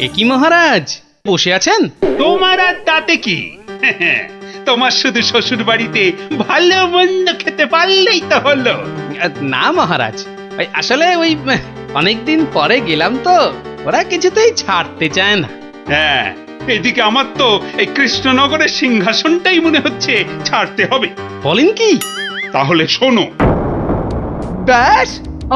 এ কি মহারাজ, বসে আছেন? তোমার আর তাতে কি? তোমার শুধু শ্বশুর বাড়িতে ভালো মন্দ খেতে পারলেই তো হলো। না মহারাজ, আসলে ওই অনেকদিন পরে গেলাম তো, ওরা কিছুতেই ছাড়তে চায় না। হ্যাঁ, এদিকে আমার তো এই কৃষ্ণনগরের সিংহাসনটাই মনে হচ্ছে ছাড়তে হবে। বলেন কি? তাহলে শোনো, ব্যাস,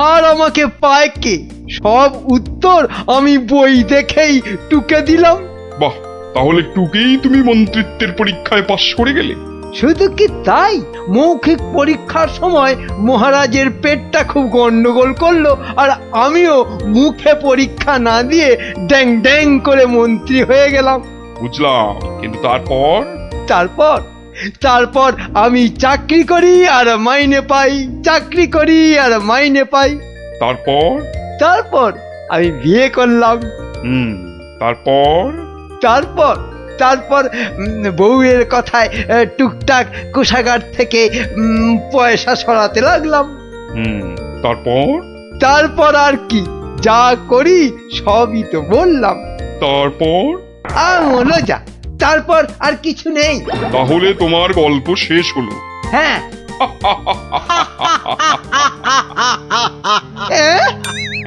আর আমাকে পায় কে? সব উত্তর আমি বই দেখেই টুকে দিলাম। বাহ, তাহলে টুকেই তুমি মন্ত্রিত্বের পরীক্ষায় পাশ করে গেলে। শুধু কি তাই, মৌখিক পরীক্ষার সময় মহারাজের পেটটা খুব গন্ডগোল করলো, আর আমিও মুখে পরীক্ষা না দিয়ে ড্যাং ড্যাং করে মন্ত্রী হয়ে গেলাম। বুঝলাম, কিন্তু তারপর? তারপর তারপর আমি চাকরি করি আর মাইনে পাই, চাকরি করি আর মাইনে পাই। তারপর? তারপর আমি বিয়ে করলাম। তারপর? তারপর তারপর বউয়ের কথায় টুকটাক কোষাগার থেকে পয়সা সরাতে লাগলাম। তারপর? তারপর আর কি, যা করি সবই তো বললাম। তারপর? আর মনে যা, তারপর আর কিছু নেই। তাহলে তোমার গল্প শেষ হলো। হ্যাঁ।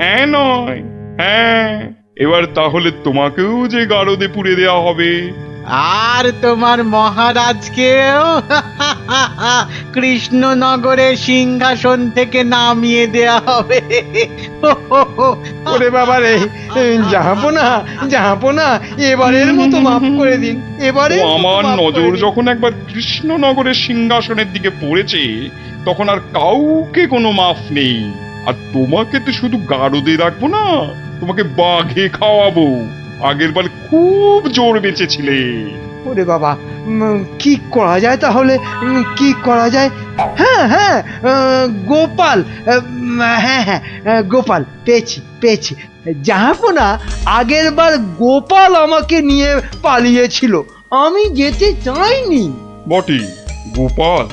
হ্যাঁ নয়, হ্যাঁ। এবার তাহলে তোমাকেও যে গারদে পুড়ে দেওয়া হবে। আর তোমার মহারাজকেও কৃষ্ণনগরের সিংহাসন থেকে নামিয়ে দেয়া হবে। ওরে বাবা রে, জাহাপনা, এবারের মতো মাফ করে দিন। এবারে আমার নজর যখন একবার কৃষ্ণনগরের সিংহাসনের দিকে পড়েছে, তখন আর কাউকে কোনো মাফ নেই। আর তোমাকে তো শুধু গারদে রাখবো না, তোমাকে বাঘে খাওয়াবো। আগের বার খুব জোর বেঁচেছিলে। ওরে বাবা, কি করা যায় তাহলে? কি করা যায়? হ্যাঁ হ্যাঁ, গোপাল, হ্যাঁ হ্যাঁ, গোপাল, পেয়েছি। জাহাপনা, আগের বার গোপাল আমাকে নিয়ে পালিয়েছিল, আমি যেতে চাইনি। বটে, গোপাল?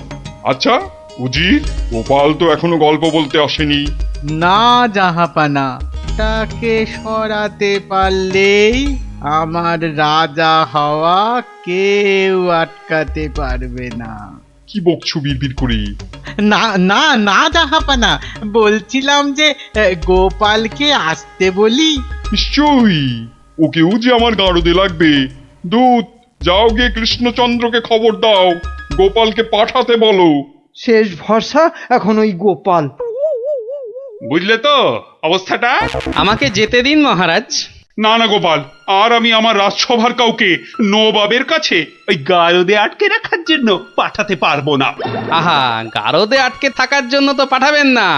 আচ্ছা উজির, গোপাল তো এখনো গল্প বলতে আসেনি। না জাহাপানা, তাকে সরাতে পারলেই আমার রাজা হওয়া কেউ আটকাতে পারবে না। কি বকছো বিড়বিড় করে? না না না জাহাপানা, বলছিলাম যে গোপালকে আসতে বলি। নিশ্চয়ই, ওকেও যে আমার গারদে লাগবে। দূত, যাও গিয়ে কৃষ্ণচন্দ্রকে খবর দাও, গোপালকে পাঠাতে বলো। শেষ ভরসা এখন ওই গোপাল। বুঝলে তো অবস্থাটা? আমাকে যেতে দিন মহারাজ। না না গোপাল, আর আমি আমার রাজসভার কাউকে নবাবের কাছে ওই গারদে আটকে রাখার জন্য পাঠাতে পারবো না। আহা, গারদে আটকে থাকার জন্য তো পাঠাবেন না,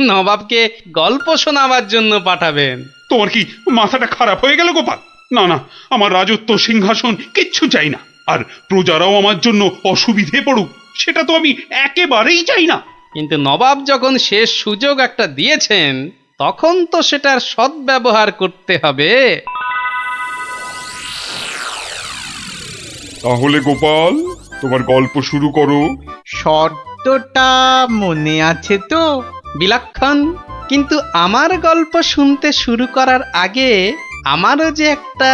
নবাবকে গল্প শোনাবার জন্য পাঠাবেন। তোমার কি মাথাটা খারাপ হয়ে গেল গোপাল? না না, আমার রাজত্ব সিংহাসন কিচ্ছু চাই না। আর প্রজারাও আমার জন্য অসুবিধে পড়ুক, সেটা তো আমি একেবারেই চাই না। কিন্তু নবাব যখন শেষ সুযোগ একটা দিয়েছেন, তখন তো সেটার সদ্ব্যবহার করতে হবে। তাহলে গোপাল, তোমার গল্প শুরু করো। শর্তটা মনে আছে তো? বিলক্ষণ, কিন্তু আমার গল্প শুনতে শুরু করার আগে আমারও যে একটা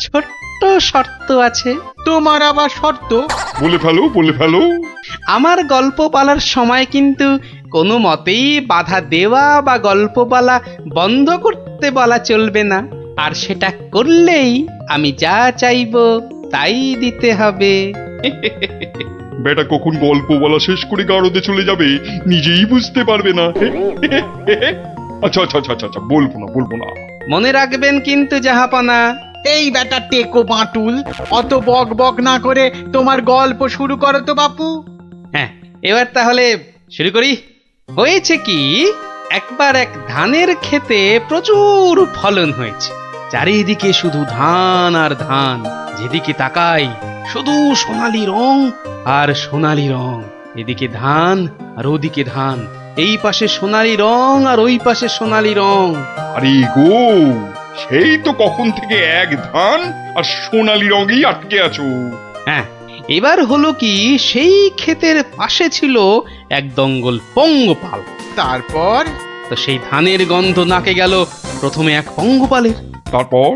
ছোট্ট শর্ত আছে। তোমার আবার শর্ত? বলে ফেলো। আমার গল্প বলার সময় কিন্তু কোনো মতেই বাধা দেওয়া বা গল্প বলা বন্ধ করতে বলা চলবে না। আর সেটা করলেই আমি যা চাইবো তাই দিতে হবে। বেটা কখন গল্প বলা শেষ করে গারদে চলে যাবে নিজেই বুঝতে পারবে না। আচ্ছা, বলবো না। মনে রাখবেন কিন্তু জাহাপনা। এই বেটা টেকো বাঁটুল, অত বক বক না করে তোমার গল্প শুরু করো তো বাপু। হ্যাঁ, এবার তাহলে শুরু করি। হয়েছে কি, একবার এক ধানের ক্ষেতে প্রচুর ফলন হয়েছে। চারিদিকে শুধু ধান আর ধান, যেদিকে তাকাই শুধু সোনালী রং আর সোনালী রং। এদিকে ধান আর ওদিকে ধান, এই পাশে সোনালী রং আর ওই পাশে সোনালী রং। আরে গো, সেই তো কখন থেকে এক ধান আর সোনালী রঙেই আটকে আছো। হ্যাঁ, এবার হলো কি, সেই ক্ষেতের পাশে ছিল এক দঙ্গল পঙ্গপাল। তারপর? তো সেই ধানের গন্ধ নাকে গেল প্রথমে এক পঙ্গপালের। তারপর?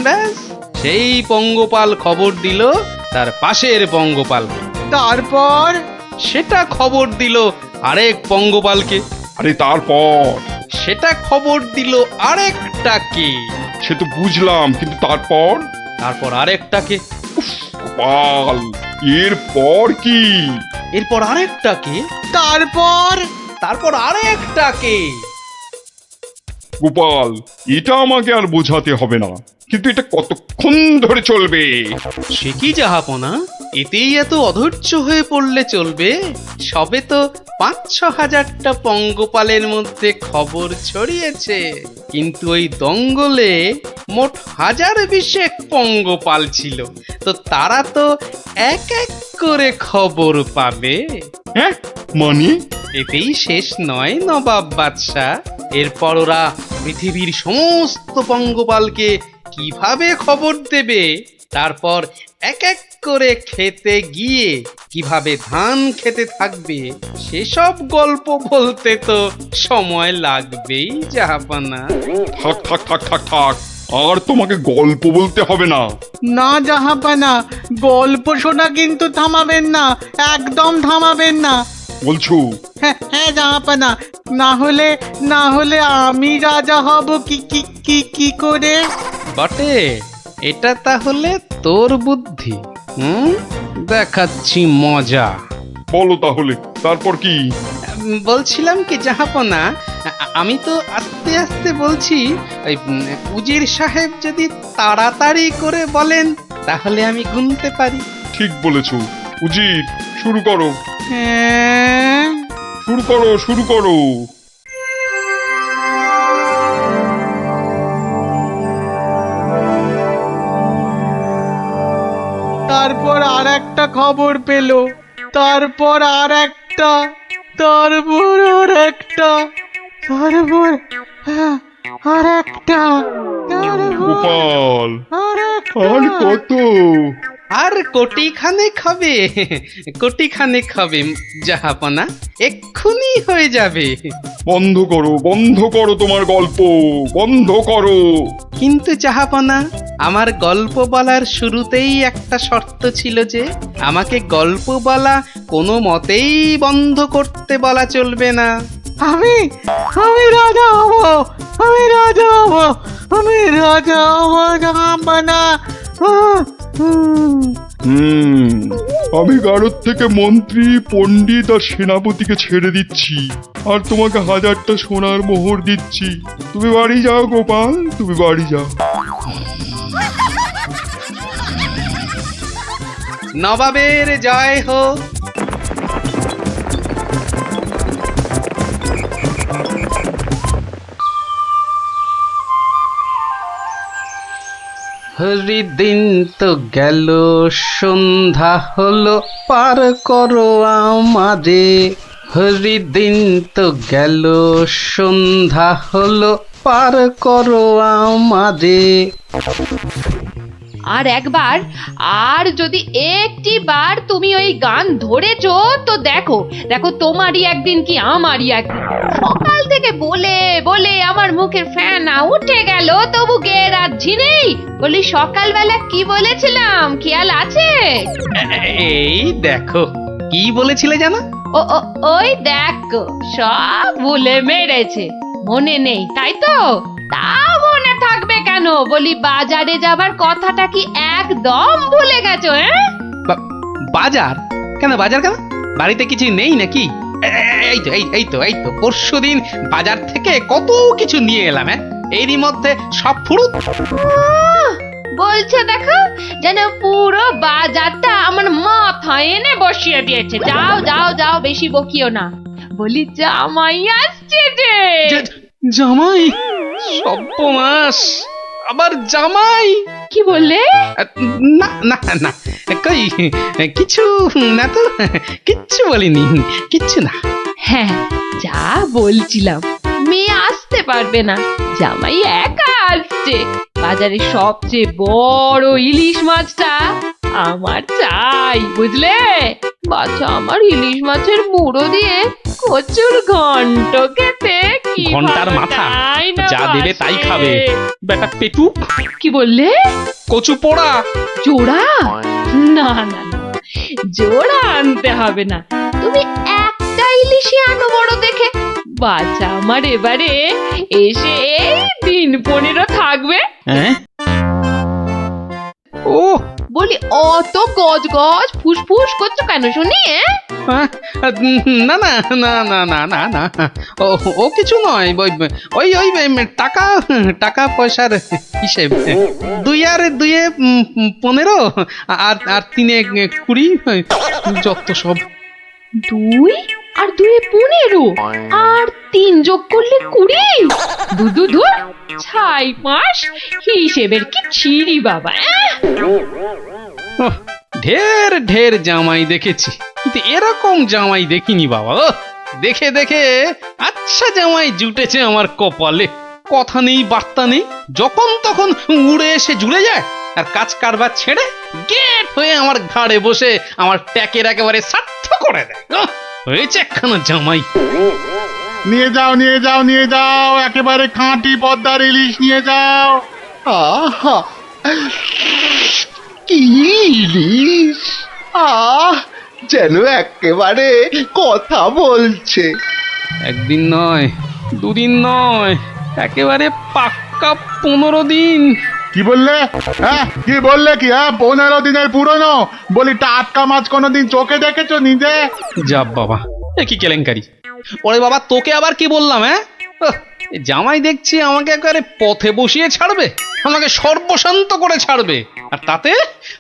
ব্যাস সেই পঙ্গপাল খবর দিল তার পাশের পঙ্গপালকে, তারপর সেটা খবর দিল আরেক পঙ্গপালকে, আরে তারপর? সেটা খবর দিল আরেকটাকে, সে তো বুঝলাম, কিন্তু তারপর? তারপর আরেকটাকে, গোপাল, এরপর কি? এরপর আরেকটাকে, তারপর তারপর আরেকটাকে। গোপাল, এটা আমাকে আর বোঝাতে হবে না, কিন্তু এটা কতক্ষণ ধরে চলবে? সে কি জাহাপনা, এতেই এত অধৈর্য হয়ে পড়লে চলবে? সবে তো ৫-৬ হাজারটা পঙ্গপালের মধ্যে খবর ছড়িয়েছে, কিন্তু ওই দঙ্গলে মোট ১০০০ পঙ্গপাল ছিল, তো তারা তো এক এক করে খবর পাবে। হ্যাঁ, মানে? এতেই শেষ নয় নবাব বাদশাহ, এরপর ওরা পৃথিবীর সমস্ত পঙ্গপালকে কিভাবে খবর দেবে, তারপর এক এক করে খেতে গিয়ে কিভাবে ধান খেতে থাকবে, সেসব গল্প বলতে তো সময় লাগবেই জাহাপনা। থাক থাক থাক থাক থাক, আর তোমাকে গল্প বলতে হবে না। না জাহাপানা, গল্প শোনা কিন্তু থামাবেন না, একদম থামাবেন না। বলছো? হ্যাঁ হ্যাঁ জাহাপানা, না হলে আমি রাজা হব কি কি কি কি করে? বটে, এটা তাহলে তোর বুদ্ধি। দেখাচ্ছি মজা। বলো তাহলে, তারপর কি? বলছিলাম কি জাহাপনা, আমি তো আস্তে আস্তে বলছি, ওই উজির সাহেব যদি তাড়াতাড়ি করে বলেন তাহলে আমি গুনতে পারি। ঠিক বলেছো। উজির, শুরু করো, হ্যাঁ, শুরু করো, শুরু করো। তারপর আর একটা খবর পেল, তারপর আর একটা, তারপর আর একটা, তারপর আর একটা, গোপাল, আর আর কত? আর কোটি খানেক হবে, কোটি খানেক হবে জাহাপনা, এক্ষুনি হয়ে যাবে। বন্ধ করো, বন্ধ করো তোমার গল্প, বন্ধ করো। কিন্তু জাহাপনা, আমার গল্প বলার শুরুতেই একটা শর্ত ছিল যে আমাকে গল্প বলা কোনো মতেই বন্ধ করতে বলা চলবে না। আমি রাজা হব, আমি রাজা হব, আমি রাজা হব জাহাপানা। আমি গারদ থেকে মন্ত্রী, পণ্ডিত আর সেনাপতিকে ছেড়ে দিচ্ছি, আর তোমাকে 1000টা সোনার মোহর দিচ্ছি। তুমি বাড়ি যাও গোপাল, তুমি বাড়ি যাও। নবাবের জয় হোক। হরিদিন তো গেল, সন্ধ্যা হলো, পার করো আমারে। হরিদিন তো গেল, সন্ধ্যা হলো, পার করো আমারে। আর একবার, আর যদি একটি বার তুমি ওই গান ধরেছো তো দেখো দেখো, তোমারই একদিন কি আমারই একদিন। সকাল থেকে বলে বলে আমার মুখের ফেনা উঠে গেল, তবু গেয়ে রাখছি নেই। বলি সকালবেলা কি বলেছিলাম, খেয়াল আছে? এই দেখো, কি বলেছিলে জানো? ও ও, ওই দেখো, সব ভুলে মেরেছে, মনে নেই তাই তো? তা মনে থাকবে কেন? বলি বাজারে যাবার কথাটা কি একদম ভুলে গেছো? বাজার কেন? বাজার কেন? বাড়িতে কিছু নেই নাকি? এই তো পরশুদিন বাজার থেকে কত কিছু নিয়ে এলাম। এরই মধ্যে সব ফুরুত। বলছে দেখো, যেন পুরো বাজারটা আমার মাথায় এনে বসিয়ে দিয়েছে। যাও যাও যাও, বেশি বকিও না। বলি জামাই আসছে যে। জামাই? সর্বনাশ, আবার জামাই? কি বললে? না না না, কই কিছু না তো, কিচ্ছু বলিনি, কিচ্ছু না। হ্যাঁ, যা বলছিলাম, মেয়ে আসতে পারবে না, জামাই একা আসছে। বাজারে সবচেয়ে বড় ইলিশ মাছটা আমার চাই, বুঝলে? বাচ্চা আমার ইলিশ মাছের মুড়ো দিয়ে কচুর ঘন্ট খেতে ঘন্টার মাথা যা দেবে তাই খাবে বেটা পেটু। কি বললে? কচু পোড়া। জোড়া? না না না, জোড়া আনতে হবে না, তুমি একটা ইলিশই আনো বড় দেখে। বাচ্চা আমার এবারে এসে এই দিন 15 থাকবে। হ্যাঁ ও বলি অত গজ গজ ফুসফুস করছো কেন শুনি? না না না না না না না ও ও কিছু নয়, ওই ওই টাকা টাকা পয়সার হিসেব। 2 আর 2 15 আর 3 20 যত সব। 2 আর 2 15 আর 3 যোগ করলে 20। ধুর ছাই মাস হিসেবের কি ছিরি বাবা। ঢের ঢের জামাই দেখেছি, কিন্তু এরকম জামাই দেখিনি বাবা। দেখে দেখে আচ্ছা জামাই জুটেছে আমার কপালে। কথা নেই বার্তা নেই, যখন তখন উড়ে এসে জুড়ে যায় আর কাজ কারবার ছেড়ে গেট হয়ে আমার ঘাড়ে বসে আমার ট্যাকের একেবারে সার্থ করে দেয়। হয়েছে একখানা জামাই। নিয়ে যাও নিয়ে যাও নিয়ে যাও, একেবারে খাঁটি পদ্মার ইলিশ নিয়ে যাও। আহা, কি ইলিশ! যেন একেবারে কথা বলছে। একদিন নয়, 2 দিন নয়, একেবারে পাক্কা 15 দিন। কি বললে? হ্যাঁ কি বললে? কি 15 দিনের পুরনো? বলি টাটকা মাছ কোনোদিন চোখে দেখেছো নিজে? যা বাবা, এ কি কেলেঙ্কারি! ওরে বাবা, তোকে আবার কি বললাম? জামাই দেখছি আমাকে একেবারে পথে বসিয়ে ছাড়বে, আমাকে সর্বশান্ত করে ছাড়বে, আর তাতে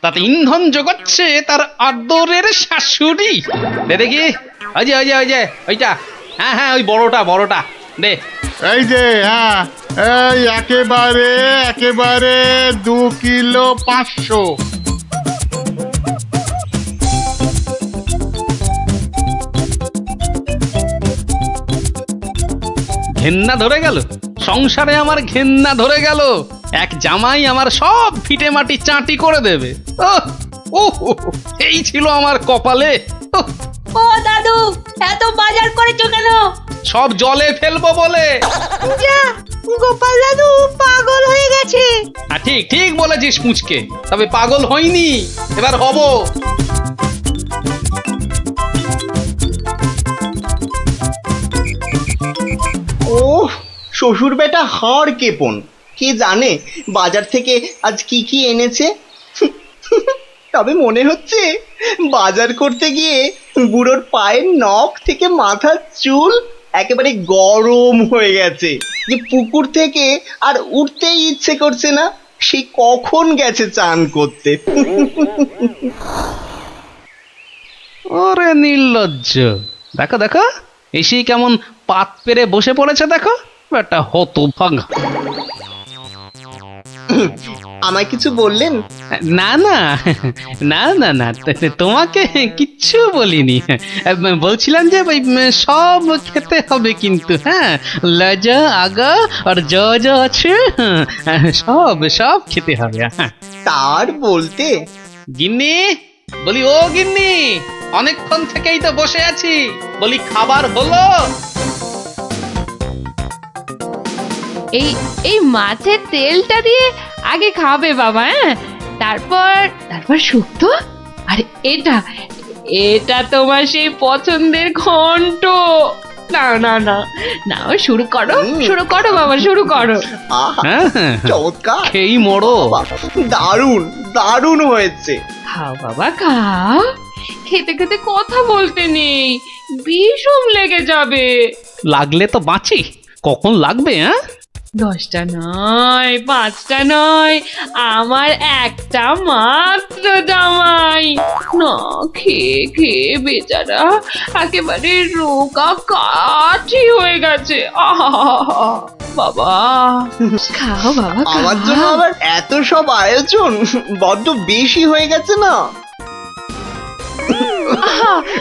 তাতে ইন্ধন জোগাচ্ছে তার আদরের শাশুড়ি। দে দেখি, ওই যে ওই যে ওই যে ওইটা, হ্যাঁ হ্যাঁ ওই বড়টা বড়টা দে। এই যে এই একেবারে একেবারে 2 কিলো 500। ঘেন্না ধরে গেল, সংসারে আমার ঘেন্না ধরে গেল। এক জামাই আমার সব ফিটে মাটি চাটি করে দেবে। এই ছিল আমার কপালে। ও দাদু, এত বাজার করেছো কেন? সব জলে ফেলবো বলে। যা, গোপাল দাদু পাগল হয়ে গেছে। ঠিক ঠিক বলেছিস মুচকে, তবে পাগল হইনি, এবার হব। ও শ্বশুর বেটা হাড় কেপন, কে জানে বাজার থেকে আজ কি কি এনেছে। তবে মনে হচ্ছে বাজার করতে গিয়ে বুড়োর পায়ের নখ থেকে মাথার চুল একেবারে গরম হয়ে গেছে, যে পুকুর থেকে আর উঠতেই ইচ্ছে করছে না। সে কখন গেছে চান করতে। ওরে নির্লজ্জ, দেখো দেখো এসেই কেমন পাত পেরে বসে পড়েছে, দেখো একটা হতভাগা। আমায় কিছু বললেন? না না না না না, তোমাকে কিচ্ছু বলিনি। বলছিলাম যে ওই সব খেতে হবে কিন্তু, হ্যাঁ, লজা আগা আর যা যা আছে সব সব খেতে হবে। হ্যাঁ তার বলতে? গিন্নি, বলি ও গিন্নি, অনেকক্ষণ থেকেই তো বসে আছি, বলি খাবার হলো? এই এই মাছের তেলটা দিয়ে আগে খাবে বাবা, তারপর তারপর শুক্তো। আর এটা এটা তোমার সেই পছন্দের ঘন্ট। না না না না, শুরু করো শুরু করো বাবা, শুরু করো। আহা, চমৎকার, খেয়েই মরো। দারুণ দারুণ হয়েছে। খাও বাবা খাও, খেতে খেতে কথা বলতে নেই, বিষম লেগে যাবে। লাগলে তো বাঁচি, কখন লাগবে? 10টা নয়, 5টা নয়, আমার একটা মাত্র জামাই। না খেয়ে খেয়ে বেচারা একেবারে রোগা কাঠি হয়ে গেছে। আহা বাবা, খাও বাবা খাও। আমার জন্য আবার এত সব আয়োজন বড্ড বেশি হয়ে গেছে না?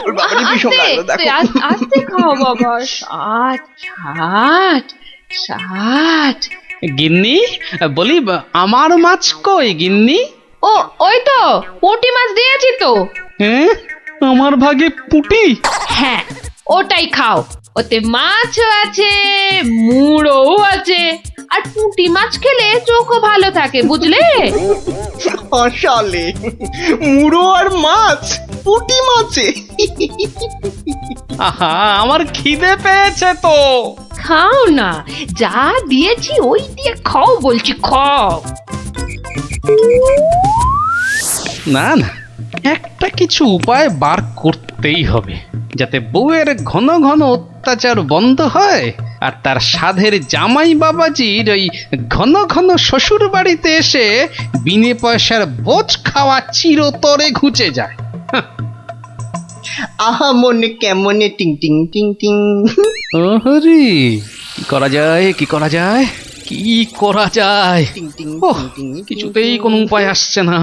ওর বাবারই ভীষণ লাগলো, দেখো। আস্তে খাও বাবা। 60 গিন্নি, বলি আমার মাছ কই গিন্নি? ও ওই তো পুঁটি মাছ দিয়েছি তো। আমার ভাগে পুটি? হ্যাঁ ওটাই খাও। ওতে মাছও আছে, মুড়োও আছে, আর পুঁটি মাছ খেলে চোখও ভালো থাকে, বুঝলে? আসলে মুড়ো আর মাছ, পুঁটি মাছে। আহা, আমার খিদে পেয়েছে তো। খাও না, যা দিয়েছি ওই দিয়ে খাও বলছি, খাও। না না, একটা কিছু উপায় বার করতেই হবে, যাতে বউয়ের ঘন ঘন অত্যাচার বন্ধ হয় আর তার সাধের জামাই বাবাজির ওই ঘন ঘন শ্বশুর বাড়িতে এসে বিনে পয়সার বোঝ খাওয়া চিরতরে ঘুচে যায়। আহা মনে কেমনে টিং টিং টিং টিং। ওহরি, কি করা যায়, কি করা যায়, কি করা যায়? টিং টিং ওহ, টিং টিং, কিছুতেই কোনো উপায় আসছে না।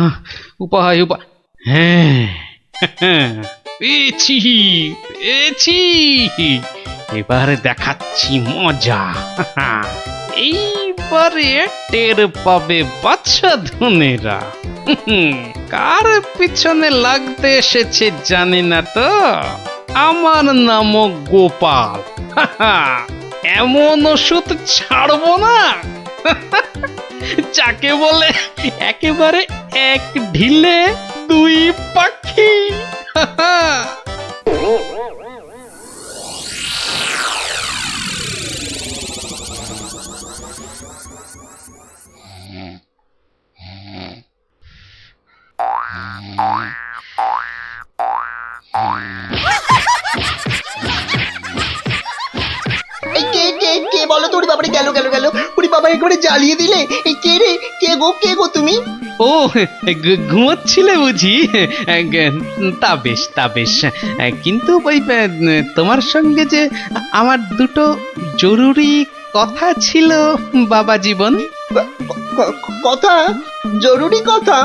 উপায় উপায়, হ্যাঁ, পেয়েছি পেয়েছি, এবারে দেখাচ্ছি মজা। এইবারে টের পাবে বাচ্চা ধনেরা কার পিছনে লাগতে এসেছে জানি না তো। আমার নামও গোপাল। এমন ওষুধ ছাড়বো না যাকে বলে একেবারে এক ঢিলে দুই পাখি। এই কে বলো তো? ওরে বাবারে, গেল গেল গেল। ওরে বাবা, একবারে জ্বালিয়ে দিলে। এই কে রে? কে গো তুমি? ও, ঘুমোচ্ছিলে বুঝি? তা বেশ তা বেশ, কিন্তু ওই তোমার সঙ্গে যে আমার দুটো জরুরি কথা ছিল বাবা জীবন। কথা? জরুরি কথা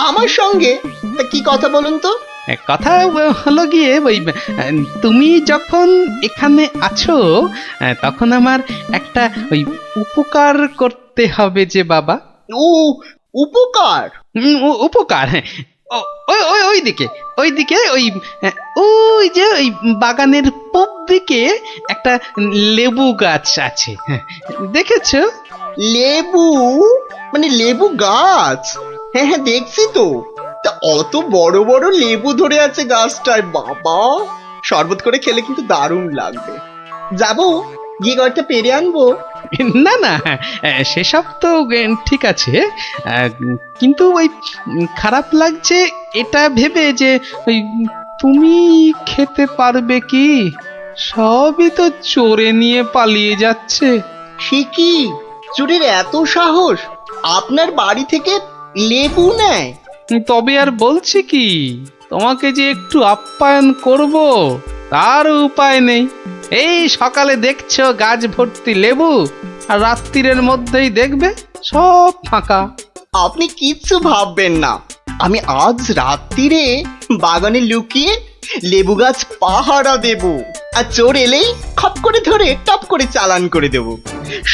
আমার সঙ্গে? তা কি কথা বলুন তো? কথা হলো গিয়ে ওই তুমি যখন এখানে আছো তখন আমার একটা ওই উপকার করতে হবে যে বাবা। ও, উপকার? উপকার, হ্যাঁ। ওইদিকে ওইদিকে ওই যে ওই বাগানের পূব দিকে একটা লেবু গাছ আছে, হ্যাঁ, দেখেছো? লেবু? মানে লেবু গাছ? হ্যাঁ হ্যাঁ, দেখছি তো। তা অত বড় বড় লেবু ধরে আছে গাছটায়, বাবা! শরবত করে খেলে কিন্তু দারুণ লাগবে। যাবো, গিয়ে কয়েকটা পেরে আনবো। না না, সেসব তো ঠিক আছে, কিন্তু ওই খারাপ লাগছে এটা ভেবে যে ওই তুমি খেতে পারবে কি? সবই তো চোরে নিয়ে পালিয়ে যাচ্ছে। সে কি? চোরের এত সাহস? আপনার বাড়ি থেকে লেবু নেয়? তবে আর বলছি কি, তোমাকে যে একটু আপ্যায়ন করব তার উপায় নেই। এই সকালে দেখছো গাছ ভর্তি লেবু, আর রাত্রিরের মধ্যেই দেখবে সব ফাঁকা। আপনি কিচ্ছু ভাববেন না, আমি আজ রাত্রিরে বাগানে লুকিয়ে লেবু গাছ পাহারা দেব, আর চোর এলেই খপ করে ধরে টপ করে চালান করে দেব,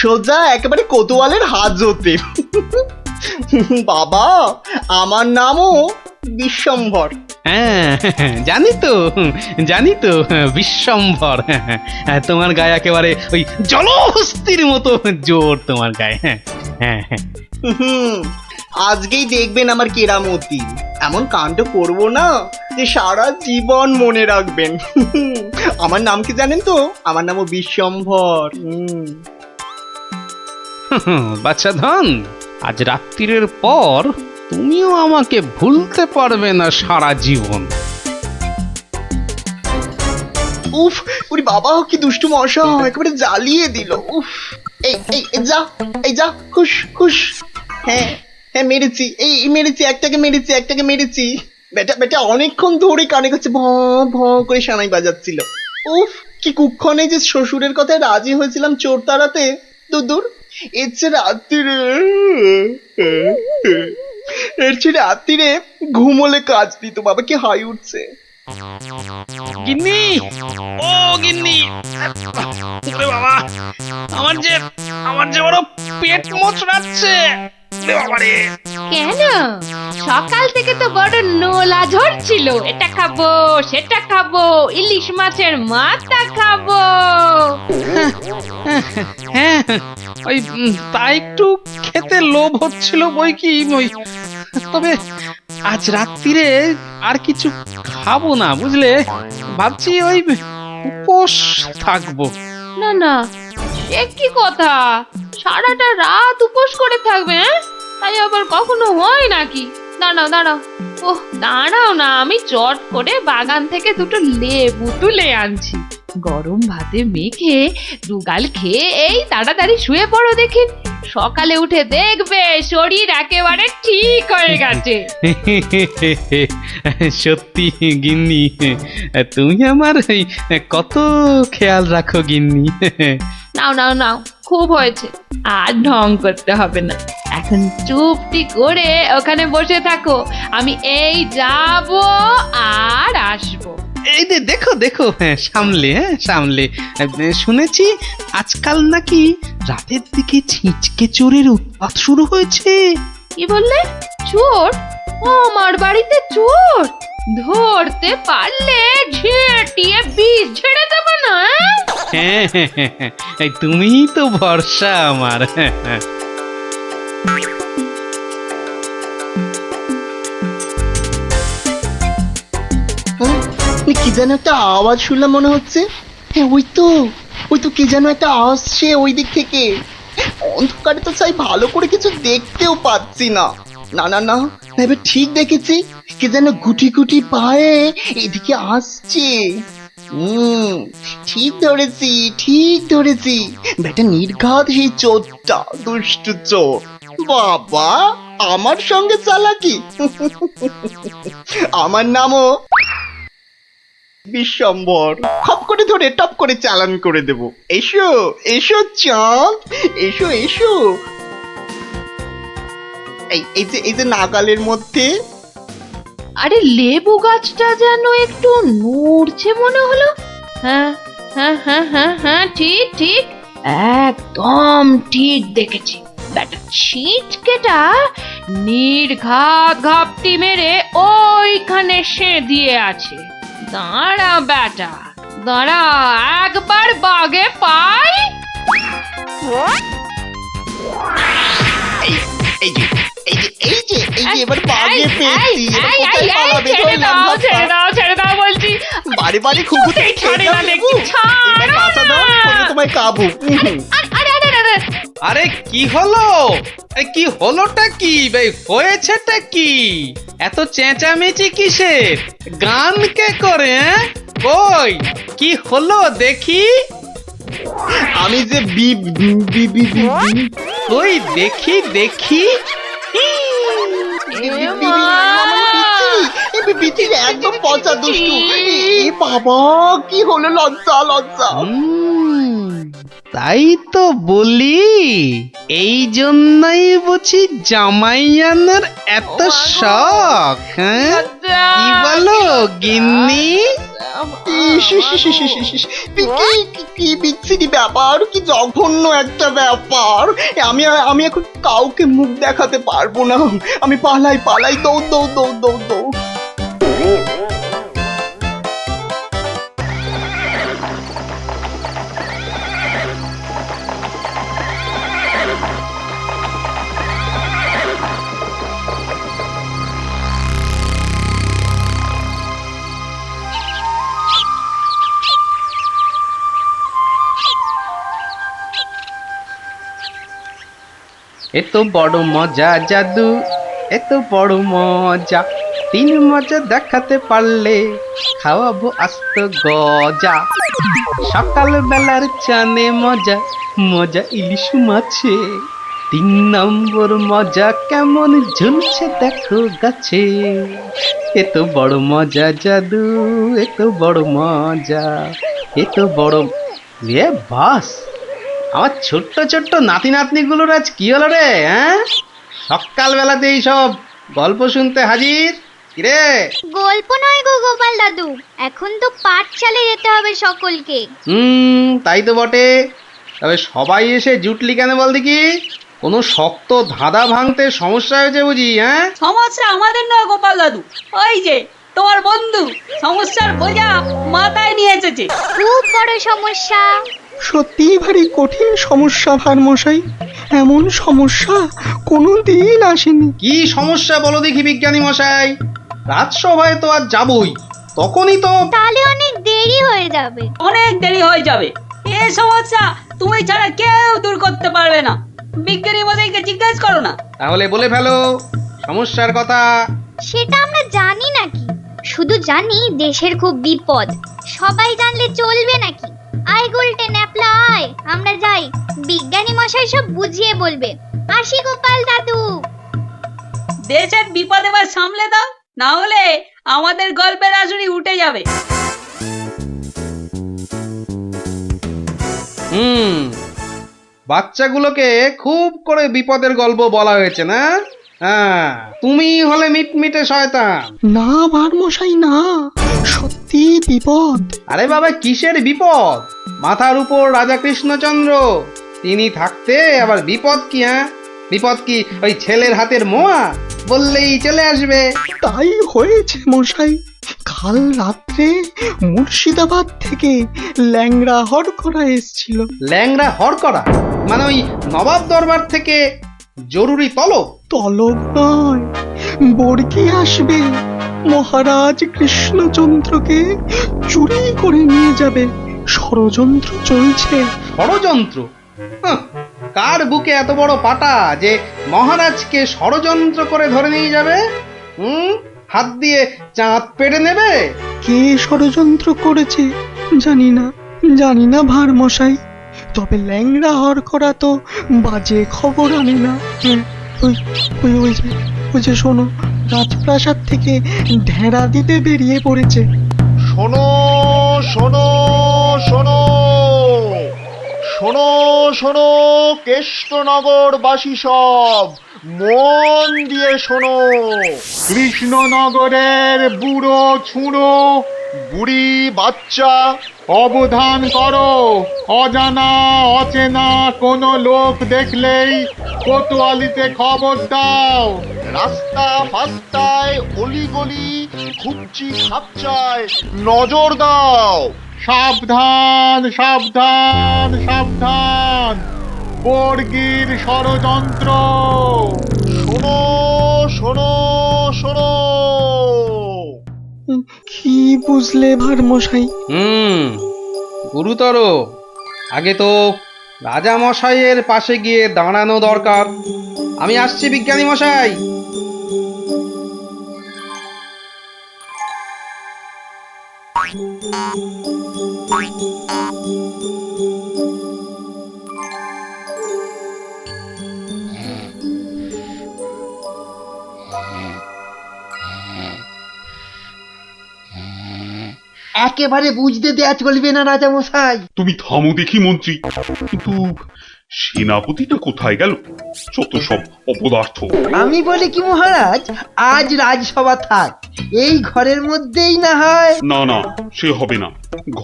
সোজা একেবারে কোতোয়ালের হাজতে। বাবা, আমার নামও বিশ্বম্ভর। হ্যাঁ, জানি তো বিশ্বম্ভর। তোমার গায়ে একেবারে ওই জলহস্তির মতো জোর তোমার গায়ে। হ্যাঁ হ্যাঁ হ্যাঁ, আজকেই দেখবেন আমার কেরামতি। এমন কাণ্ড করবো না যে সারা জীবন মনে রাখবেন। আমার নাম কি জানেন তো? আমার নামও বিশ্বম্ভর। বাচ্চা ধন, আজ রাত্রিরের পর তুমিও আমাকে ভুলতে পারবে না সারা জীবন। উফ, ওরে বাবা, কি দুষ্টু মশা, একেবারে জ্বালিয়ে দিল। উফ, এই এই এই যা, এই যা, হুশ হুশ। হ্যাঁ হ্যাঁ, মেরেছি, এই মেরেছি, একটাকে মেরেছি। বেটা অনেকক্ষণ ধরে কানে কাছে ভ ভ করে সানাই বাজাচ্ছিল। উফ, কি কুক্ষণে যে শ্বশুরের কথায় রাজি হয়েছিলাম চোর তাড়াতে। দূর, এর চেয়ে রাত্রিরে ঘুমোলে কাজ দিত। বাবা, কি হাই উঠছে। গিন্নি, ও গিন্নি, ওরে বাবা, আমার যে বড় পেট মোচড়াচ্ছে। ওরে বাবা রে, কেন সকাল থেকে তো বড় নোলা ঝরছিল, এটা খাবো সেটা খাবো, ইলিশ মাছের মাথা খাবো। হ্যাঁ ওই তা একটু খেতে লোভ হচ্ছিল বই কি ওই, তবে আজ রাত্রিরে আর কিছু খাবো না বুঝলে, ভাবছি ওই উপোস থাকবো। না না, সে কি কথা, সারাটা রাত উপোস করে থাকবে? তাই আবার কখনো হয় নাকি? দাঁড়াও দাঁড়াও, ওহ দাঁড়াও না, আমি চট করে বাগান থেকে দুটো লেবু তুলে আনছি, গরম ভাতে মেখে দুগাল খেয়ে এই তাড়াতাড়ি শুয়ে পড়ো দেখি, সকালে উঠে দেখবে শরীর একেবারে ঠিক হয়ে গেছে। সত্যি গিন্নি, তুমি আমার এই কত খেয়াল রাখো গিন্নি। নাও নাও নাও, খুব হয়েছে, আর ঢং করতে হবে না, এখন চুপটি করে ওখানে বসে থাকো, আমি এই যাব আর আসবো। এই যে দেখো দেখো, হ্যাঁ সামলে, হ্যাঁ সামলে। শুনেছি আজকাল নাকি রাতের দিকে ছিঁচকে চোরের উৎপাত শুরু হয়েছে। কি বললে? চোর? আমার বাড়িতে চোর? ধরতে পারলে ঝেঁটিয়ে বিষ ঝেড়ে দেবো না? হ্যাঁ হ্যাঁ হ্যাঁ, এই তুমিই তো ভরসা আমার। কি যেন একটা আওয়াজ শুনলাম মনে হচ্ছে। হ্যাঁ ওই তো কে যেন একটা আসছে ওই দিক থেকে। অন্ধকারে তো চাই ভালো করে কিছু দেখতেও পাচ্ছি না। না না না, এবার ঠিক দেখেছি, কে যেন গুটি গুটি পায়ে এদিকে আসছে। ঠিক ধরেছি, বেটা নির্ঘাত সেই চোরটা, দুষ্টু চোর। বাবা, আমার সঙ্গে চালাকি। আমার নামও বিশ্বম্বর, খপ করে ধরে টপ করে চালান করে দেব। এসো এসো চাঁদ, এসো এসো। এই যে নাগালের মধ্যে। আরে লেবু গাছটা যেন একটু নড়ছে মনে হলো। হ্যাঁ হ্যাঁ হ্যাঁ হ্যাঁ হ্যাঁ, ঠিক ঠিক, একদম ঠিক দেখেছি, ব্যাটা ছিটকেটা নির্ঘাত ঘাপটি মেরে ওইখানে দিয়ে আছে। দাঁড়া ব্যাটা, দাঁড়া, একবার বাগে পাই। এবার বাগে পেয়েছি। ছেড়ে দাও বলছি। বাড়ি বাড়ি খুকুতে ছাড়ে না দেখি, এবার বাঁচা দাও, আমি তোমায় কাবু। আরে কি হলো? কি হলোটা কি ভাই, হয়েছেটা কি? এত চেঁচামেচি কিসের? গান কে করে? কই কি হলো দেখি? আমি যে কই দেখি দেখি। একদম পচা দুষ্টু। এ বাবা, কি হলো? লজ্জা লজ্জা। তাই তো বলি, এই জন্যই বুঝি জামাই আনার এত শখ। হ্যাঁ কি বলো গিন্নি? কি বিচ্ছিরি ব্যাপার, কি জঘন্য একটা ব্যাপার। আমি এখন কাউকে মুখ দেখাতে পারবো না। আমি পালাই, দৌড়। এত বড় মজা জাদু, এত বড় মজা, তিন মজা দেখাতে পারলে খাওয়াবো আস্ত গজা। সকাল বেলার চানে মজা, মজা ইলিশ মাছে, 3 নম্বর মজা কেমন ঝুলছে দেখো গাছে। এত বড় মজা জাদু, এত বড় মজা, এত বড়। এ বাস, আমার ছোট্ট ছোট্ট নাতি নাতনিগুলোর আজ কি হলো রে? হ্যাঁ সকালবেলাতেই সব গল্প শুনতে হাজির। কিরে? গল্প নয় গো গোপাল দাদু, এখন তো পাঠশালে যেতে হবে সকলকে। তাই তো বটে, তবে সবাই এসে জুটলি কেন বল দেখি? কোনো শক্ত ধাঁধা ভাঙতে সমস্যা হয়েছে বুঝি? হ্যাঁ, সমস্যা আমাদের নয় গোপাল দাদু, ওই যে তোমার বন্ধু সমস্যার বোঝা মাথায় নিয়ে এসেছে। খুব বড় সমস্যা। সত্যিই ভারী কঠিন সমস্যা ভারমশাই, এমন সমস্যা কোনোদিন আসেনি। কি সমস্যা বলো দেখি বিজ্ঞানী মশাই? রাজসভায় তো আজ যাবই, তখনই তো। তাহলে অনেক দেরি হয়ে যাবে। অনেক দেরি হয়ে যাবে। এই সমস্যা তুমি ছাড়া কেউ দূর করতে পারবে না। বিজ্ঞানী মশাইকে জিজ্ঞেস করো না। তাহলে বলে ফেলো সমস্যার কথা। সেটা আমরা জানি নাকি? শুধু জানি দেশের খুব বিপদ। সবাই জানলে চলবে নাকি? আয় গুলটে ন্যাপলা আয়, আমরা যাই, বিজ্ঞানী মশাই সব বুঝিয়ে বলবে। আসি গোপাল দাদু। দেশের বিপদ এবার সামলে দাও, না হলে আমাদের গল্পের আসুরি উঠে যাবে। বাচ্চাগুলোকে খুব করে বিপদের গল্প বলা হয়েছে না? হ্যাঁ, তুমি হলে মিটমিটে শয়তান। না ভারমশাই না, সত্যি বিপদ। আরে বাবা, কিসের বিপদ? মাথার উপর রাজা কৃষ্ণচন্দ্র, তিনি থাকতে আবার বিপদ কি? হ্যাঁ, বিপদ কি ওই ছেলের হাতের মোয়া বললেই চলে আসবে? তাই হয়েছে মশাই। কাল রাত্রে মুর্শিদাবাদ থেকে ল্যাংড়া হরকরা এসছিল। ল্যাংড়া হরকরা মানে ওই নবাব দরবার থেকে জরুরি তলব? তলব নয়, বর্গি আসবে। মহারাজ কৃষ্ণচন্দ্রকে চুরি করে নিয়ে যাবে। ষড়যন্ত্র চলছে। ষড়যন্ত্র? হাহ, কার বুকে এত বড় পাটা যে মহারাজকে ষড়যন্ত্র করে ধরে নিয়ে যাবে? হাত দিয়ে চাঁদ পেড়ে নেবে? কে ষড়যন্ত্র করেছে জানি না ভারমশাই। তবে ল্যাংড়া হরকরা তো বাজে খবর আনে না। ওই যে শোনো, রাজপ্রাসাদ থেকে ঢেড়া দিতে বেরিয়ে পড়েছে। শোনো শোনো শোনো শোনো শোনো, কেষ্টনগরবাসী সব মন দিয়ে শোনো। কৃষ্ণনগরের বুড়ো ছুঁড়ো বুড়ি বাচ্চা, অবধান করো। অজানা অচেনা কোনো লোক দেখলেই কোতোয়ালিতে খবর দাও। রাস্তা ফাস্তায় অলিগলি খুবচি খাপচায় নজর দাও। সাবধান সাবধান সাবধান, বর্গির ষড়যন্ত্র। শোনো শোনো শোনো। কি বুঝলে ভারমশাই? গুরুতর। আগে তো রাজা মশাইয়ের পাশে গিয়ে দাঁড়ানো দরকার। আমি আসছি বিজ্ঞানী মশাই। একেবারে বুঝতে দেয়া চলবে না রাজা মশাই। তুমি থামো দেখি মন্ত্রী। কিন্তু সেনাপতিটা কোথায় গেল? যত সব অপদার্থ। আমি বলি কি মহারাজ, আজ রাজসভা থাক, এই ঘরের মধ্যেই না হয়। না না, সে হবে না।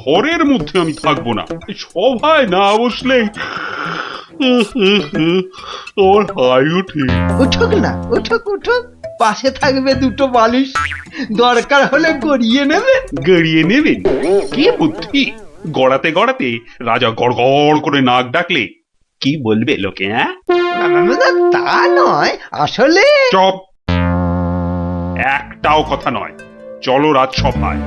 ঘরের মধ্যে আমি থাকবো না। এই সভায় না বসলে আমার হাই ওঠে। উঠুক না, উঠুক উঠুক, পাশে থাকবে দুটো বালিশ, দরকার হলে গড়িয়ে নেবে। গড়িয়ে নেবেন? কি বুদ্ধি! গড়াতে গড়াতে রাজা গড়গড় করে নাক ডাকলে কি বলবে লোকে? হ্যাঁ, তা নয়, আসলে চপ! একটাও কথা নয়। চলো রাজসভায়।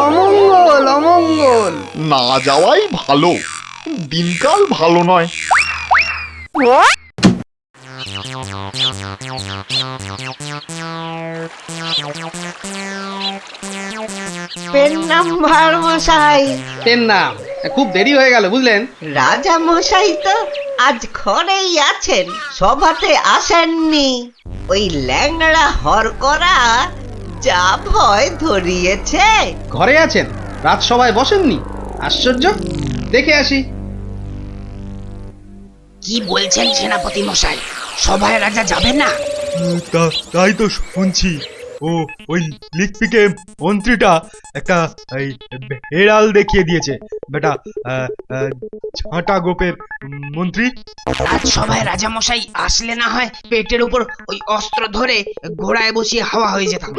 অমঙ্গল অমঙ্গল। না যাওয়াই ভালো, দিনকাল ভালো নয়। পেন নাম ভারমশাই। পেন নাম? খুব দেরি হয়ে গেল বুঝলেন। রাজা মশাই তো আজ ঘরেই আছেন, সভাতে আসেননি। ওই ল্যাংড়া হরকরা যা ভয় ধরিয়েছে। ঘরে আছেন? রাজসভায় বসেননি? আশ্চর্য, দেখে আসি। কি বলছেন সেনাপতি মশাই, সভায় রাজা যাবে না? তাই তো শুনছি। ও ওই লিকপিকে মন্ত্রীটা একটা এই হেড়াল দেখিয়ে দিয়েছে বেটা, ঝাঁটা গোপের মন্ত্রী। আজ সভায় রাজা মশাই আসলে না হয় পেটের উপর ওই অস্ত্র ধরে ঘোড়ায় বসিয়ে হাওয়া হয়ে যেতাম।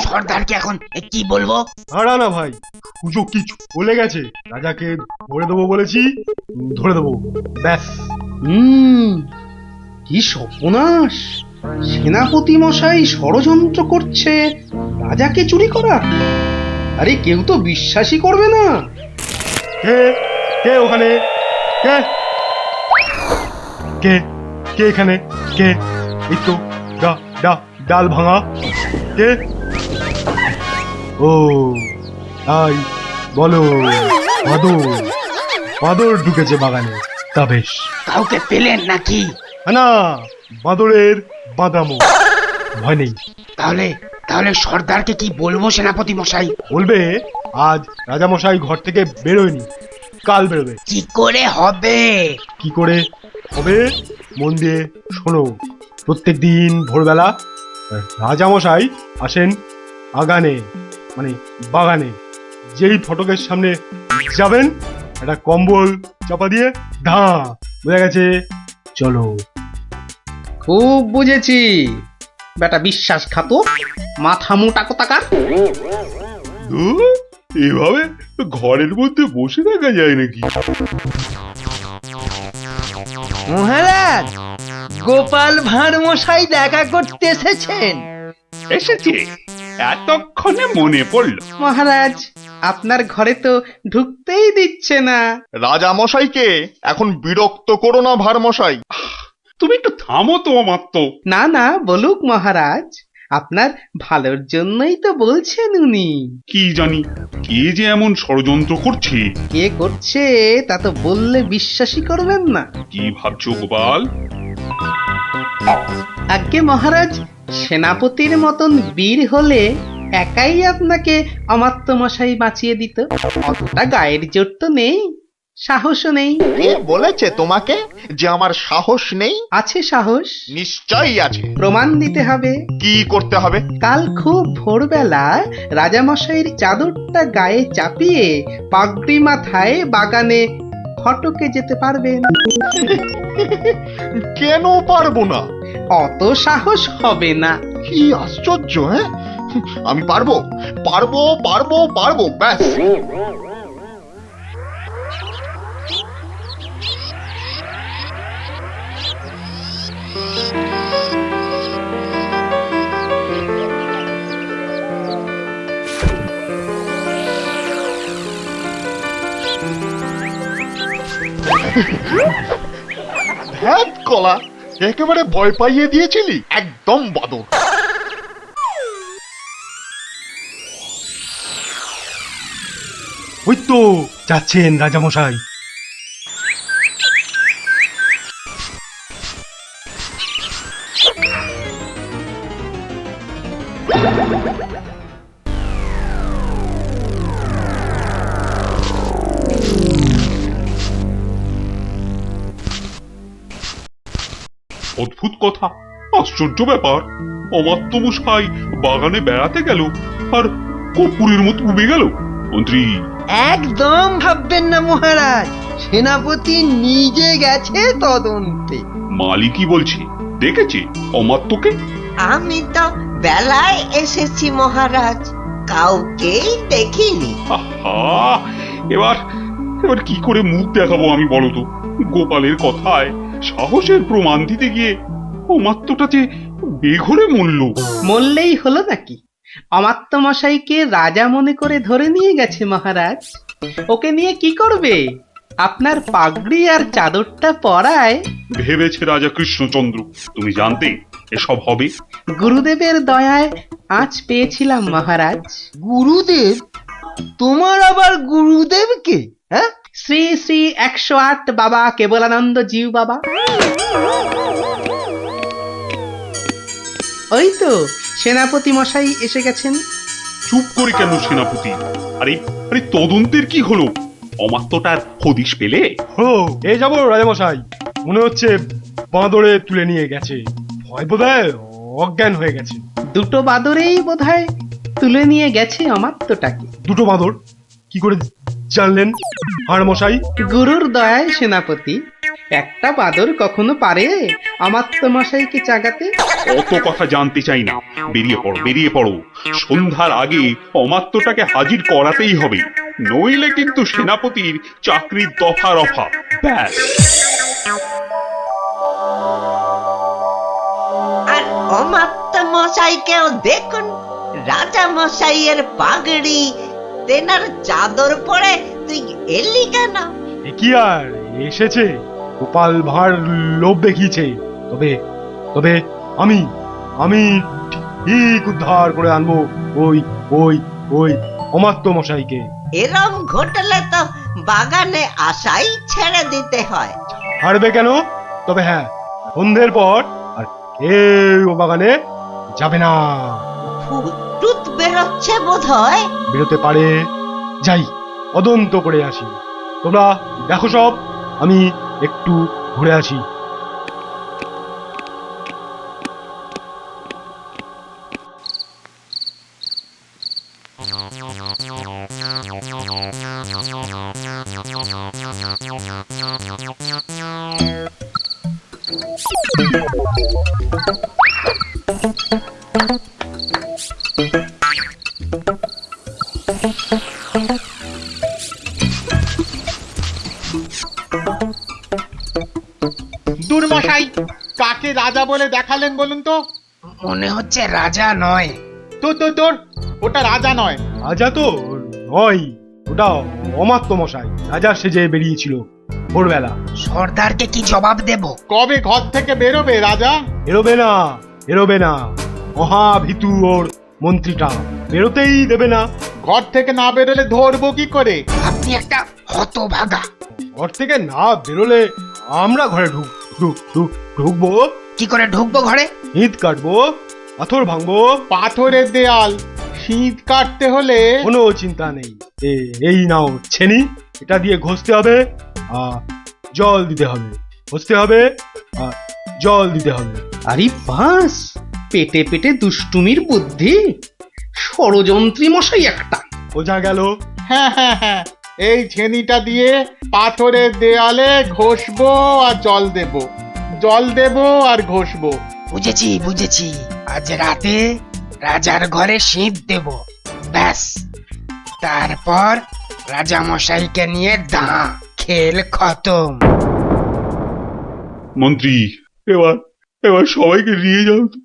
সর্দারকে এখন কি বলবো? হারা না ভাই, সুযোগ কি চলে গেছে। রাজাকে ধরে দেবো বলেছি, ধরে দেবো, ব্যাস। কি সর্বনাশ! সেনাপতি মশাই ষড়যন্ত্র করছে রাজাকে চুরি করা। আরে কেউ তো বিশ্বাসই করবে না। কে কে ওখানে? কে কে কে এখানে? কে? এই তো ডাল ভাঙা। কে? ও তাই বলো, বাদর ঢুকেছে বাগানে। তা বেশ। কাউকে পেলেন নাকি? না, বাদরের বাদামো, ভয় নেই। তাহলে সর্দারকে কি বলবো সেনাপতি মশাই? বলবে আজ রাজামশাই ঘর থেকে বেরোয়নি, কাল বেরোবে। কি করে হবে? কি করে হবে মন দিয়ে শোনো। প্রত্যেক দিন ভোরবেলা রাজামশাই আসেন আগানে, মানে বাগানে। যেই ফটকের সামনে যাবেন, একটা কম্বল চাপা দিয়ে ধা, বোঝা গেছে? চলো। খুব বুঝেছি, বেটা বিশ্বাসঘাতক, মাথা মোটা কোথাকার। এভাবে ঘরের মধ্যে বসে থাকা যায় নাকি? মহারাজ, গোপাল ভাঁড় মশাই দেখা করতে এসেছেন। এসেছে? এতক্ষণে মনে পড়লো। মহারাজ, আপনার ঘরে তো ঢুকতেই দিচ্ছে না। রাজা মশাইকে এখন বিরক্ত করো না ভার মশাই। তুমি একটু থামো তো অমাত্য। না না, বলুক মহারাজ, আপনার ভালোর জন্যই তো বলছেন উনি। কি জানি কে যে এমন ষড়যন্ত্র করছে। কে করছে তা তো বললে বিশ্বাসই করবেন না। কি ভাবছো গোপাল? আজ্ঞে মহারাজ, সেনাপতির মতন বীর হলে একাই আপনাকে অমাত্য মশাই বাঁচিয়ে দিত। অতটা গায়ের জোর তো নেই, সাহসও নেই। কে বলেছে তোমাকে যে আমার সাহস নেই? আছে সাহস, নিশ্চয়ই আছে। প্রমাণ দিতে হবে। কি করতে হবে? কাল খুব ভোরবেলা রাজামশাইয়ের চাদরটা গায়ে চাপিয়ে পাগড়ি মাথায় বাগানে ফটকে যেতে পারবেন। কেন পারবো না? অত সাহস হবে না। কি আশ্চর্য! হ্যাঁ, আমি পারবো পারবো পারবো পারবো, ব্যাস। ধ্যাৎ কলা, একেবারে ভয় পাইয়ে দিয়েছিলি। একদম বাদর। ওই তো যাচ্ছেন রাজামশাই। অদ্ভুত কথা, আশ্চর্য ব্যাপার। অমাত্য মশাই বাগানে বেড়াতে গেল আর কর্পূরের মতো উবে গেল। মন্ত্রী, একদম ভাববেন না মহারাজ, সেনাপতি নিজে গেছে তদন্তে। মালিকই বলছে দেখেছে অমাত্যকে। আমি তো বেলায় এসেছি মহারাজ, কাউকেই দেখিনি। আহা, এবার কি করে মুখ দেখাবো আমি বলো তো? গোপালের কথায় সাহসের প্রমাণ দিতে গিয়ে অমাত্যটা যে বেঘরে মরল। মরলেই হলো নাকি? অমাত্য মশাইকে রাজা মনে করে ধরে নিয়ে গেছে মহারাজ। ওকে নিয়ে কি করবে? আপনার পাগড়ি আর চাদরটা পরায় ভেবেছে রাজা কৃষ্ণচন্দ্র তুমি জানতে এসব হবে? গুরুদেবের দয়ায় আজ পেয়েছিলাম মহারাজ। গুরুদেব? তোমার আবার গুরুদেব কে? হ্যাঁ, শ্রী শ্রী 108 বাবা কেবলানন্দ জিউ বাবা। ওই তো সেনাপতি মশাই এসে গেছেন। চুপ করে কেন সেনাপতি? আরে আরে তদন্তের কি হলো? অমাত্যটার হদিশ পেলে? হলো এ যাবো রাজামশাই, মনে হচ্ছে বাঁদরে তুলে নিয়ে গেছে। ভয় বোধহয় অজ্ঞান হয়ে গেছে। দুটো বাদরেই বোধহয় তুলে নিয়ে গেছে অমাত্যটাকে। দুটো বাঁদর কি করে জানলেন আর মশাই? গুরুর দয়ায় সেনাপতি, একটা বাদর কখনো পারে অমাত্য মশাইকে চাগাতে? অত কথা জানতে চাই না, বেরিয়ে পড়ো বেরিয়ে পড়ো। সন্ধ্যার আগে অমাত্যটাকে হাজির করাতেই হবে, নইলে কিন্তু সেনাপতির চাকরির দফা রফা। ব্যাস। আর অমাত্য মশাইকেও দেখুন, রাজা মশাইয়ের পাগড়ি তেনার চাদর পরে তুই এলি কেন? এ কি আর এসেছে, গোপাল ভাঁড় লোভ দেখিয়েছে। তবে তবে আমি আমি ঠিক উদ্ধার করে আনবো ওই ওই ওই অমাত্য মশাইকে। এরম ঘটলে তো বাগানে আসাই ছেড়ে দিতে হয়। হারবে কেন? তবে হ্যাঁ, সন্ধ্যের পর আর কেউ বাগানে যাবে না। টুত বেরোচ্ছে বোধ হয়। বেরোতে পারে, যাই তদন্ত করে আসি। তোমরা দেখো সব, আমি একটু ঘুরে আসি। দুর্মশাই, কাকে রাজা বলে দেখালেন বলুন তো? মনে হচ্ছে রাজা নয়। তোর ওটা রাজা নয়। রাজা তো নয়, ওটা অমাত্য মশাই রাজা সেজে বেরিয়েছিল ভোরবেলা। সর্দারকে কি জবাব দেব? কবে ঘর থেকে বেরোবে রাজা? এরোবে না, এরোবে না। মহাভীতু ওর মন্ত্রীটা, বেরোতেই দেবে না। ঘর থেকে না বেরোলে ধরবো কি করে? আপনি একটা হতভাগা। ঘর থেকে না বেরোলে আমরা ঘরে ঢুকবো। কি করে ঢুকবো ঘরে? ইট কাটবো, পাথর ভাঙবো। পাথরের দেয়াল, শীত কাটতে হলে কোনো চিন্তা নেই। এই নাও ছেনি, এটা দিয়ে ঘষতে হবে আর জল দিতে হবে, ঘষতে হবে আর জল দিতে হবে। আরে বাস, পেটে পেটে দুষ্টুমির বুদ্ধি, ষড়যন্ত্রী মশাই একটা। বোঝা গেল? হ্যাঁ, এই ছেনিটা দিয়ে পাথরের দেয়ালে ঘষবো আর জল দেবো আর ঘষবো। বুঝেছি। আজ রাতে রাজার ঘরে শীত দেব, ব্যাস। তারপর রাজা মশাইকে নিয়ে দাঁ, খেল খতম। মন্ত্রী, এবার সবাইকে নিয়ে যাও তো।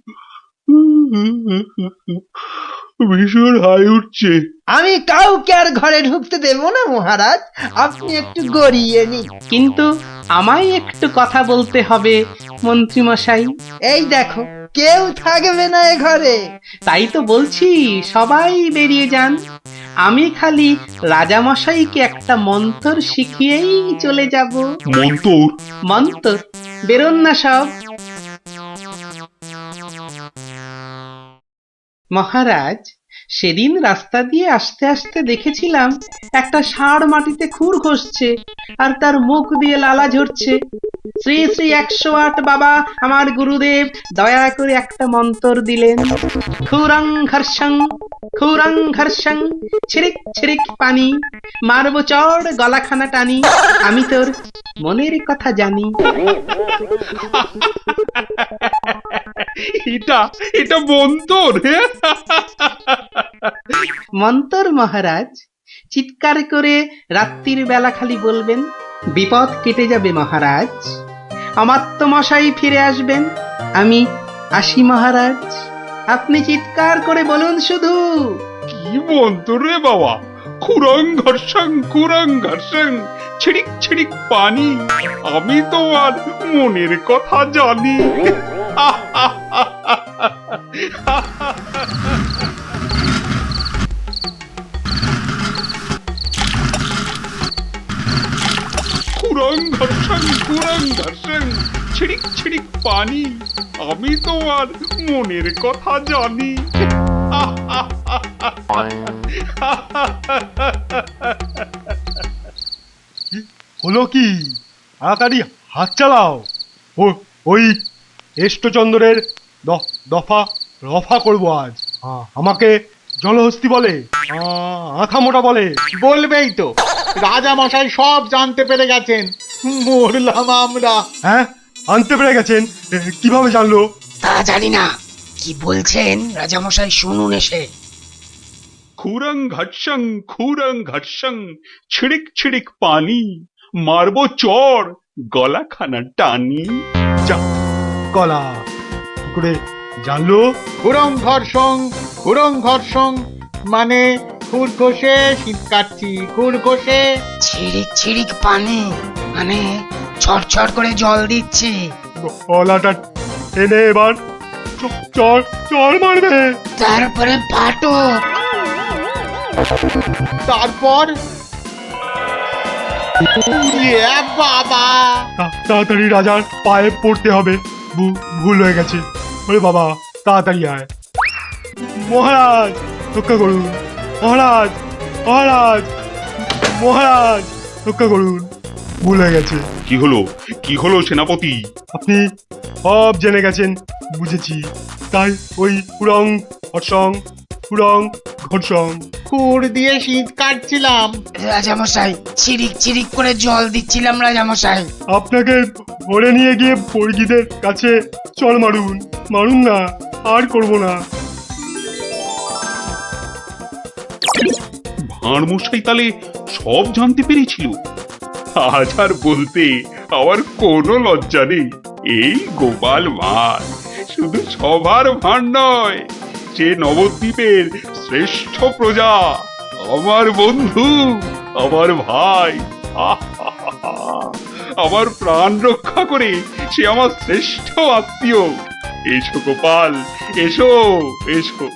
ভীষণ হাই উঠছে। আমি কাউকে আর ঘরে ঢুকতে দেব না মহারাজ, আপনি একটু গড়িয়ে নিন। কিন্তু আমায় একটু কথা বলতে হবে মন্ত্রী মশাই। এই দেখো, কেউ থাকবে না এ ঘরে। তাই তো বলছি, সবাই বেরিয়ে যান। আমি খালি রাজামশাইকে একটা মন্তর শিখিয়েই চলে যাব। মন্তর? বেরোন না সব। মহারাজ, সেদিন রাস্তা দিয়ে আসতে আসতে দেখেছিলাম একটা ষাঁড় মাটিতে খুর ঘষছে আর তার মুখ দিয়ে লালা ঝরছে। শ্রী শ্রী 108 বাবা আমার গুরুদেব দয়া করে একটা মন্তর দিলেন। খুরং ঘর্ষং ছিরিক ছিরিক পানি, মারবো চড় গলাখানা টানি, আমি তোর মনের কথা জানি। এটা মন্তর? মন্তর মহারাজ, চিৎকার করে রাত্রির বেলা খালি বলবেন, বিপদ কেটে যাবে মহারাজ, অমাত্য মশাই ফিরে আসবেন, আমি আসি মহারাজ। আপনি চিৎকার করে বলুন শুধু। কি মন্তর রে বাবা? খুরং ঘর্ষং ছিড়িক ছিড়িক পানি, আমি তোমার মনের কথা জানি। খুরং ঘর্ষং ছিড়িক ছিড়িক পানি, আমি তোমার মনের কথা জানি। হলো কি? তাড়াতাড়ি হাত চালাও। ও ওই এষ্টচন্দ্রের দফা রফা করবো আজ। আমাকে জলহস্তি বলে, আঁখা মোটা বলে। বলবেই তো, রাজা মশাই সব জানতে পেরে গেছেন। মরলাম আমরা। হ্যাঁ, আনতে পেরে গেছেন? কিভাবে জানলো? তা জানি না, কি বলছেন রাজামশাই শুনুন এসে। খুরং ঘর্ষং ছিড়িক ছিড়িক পানি, মারবো চর গলাখানা টানি। যা গলা কি করে জানলো? খুরং ঘর্ষং মানে খুর ঘষে শীত কাটছি, খুর ঘষে। ছিড়িক ছিড়িক পানি মানে ছড়ছড় করে জল দিচ্ছে। গলাটা টেনে এবার চর চর মারবে। তারপরে পাটো। তারপর বাবা, তাড়াতাড়ি রাজার পায়ে পড়তে হবে। ভুল হয়ে গেছে। ওরে বাবা, তাড়াতাড়ি আয়। মহারাজ রক্ষা করুন, মহারাজ মহারাজ মহারাজ রক্ষা করুন, ভুল হয়ে গেছে। কি হলো সেনাপতি? আপনি সব জেনে গেছেন, বুঝেছি। তাই ওই পুরং ঘর্ষং খুর দিয়ে শীত কাটছিলাম। রাজামশাই ছিড়িক ছিড়িক করে জল দিচ্ছিলাম রাজামশাই। আপনাকে ধরে নিয়ে গিয়ে বর্গীদের কাছে চল মারুন না, আর করব না। ভাঁড় মশাই তাহলে সব জানতে পেরেছিল। আজ আর বলতে আমার কোনো লজ্জা নেই। এই গোপাল ভাঁড় শুধু সবার ভাঁড় নয়, সে নবদ্বীপের শ্রেষ্ঠ প্রজা, আমার বন্ধু, আমার ভাই। আমার প্রাণ রক্ষা করে সে আমার শ্রেষ্ঠ আত্মীয়। এসো গোপাল, এসো এসো।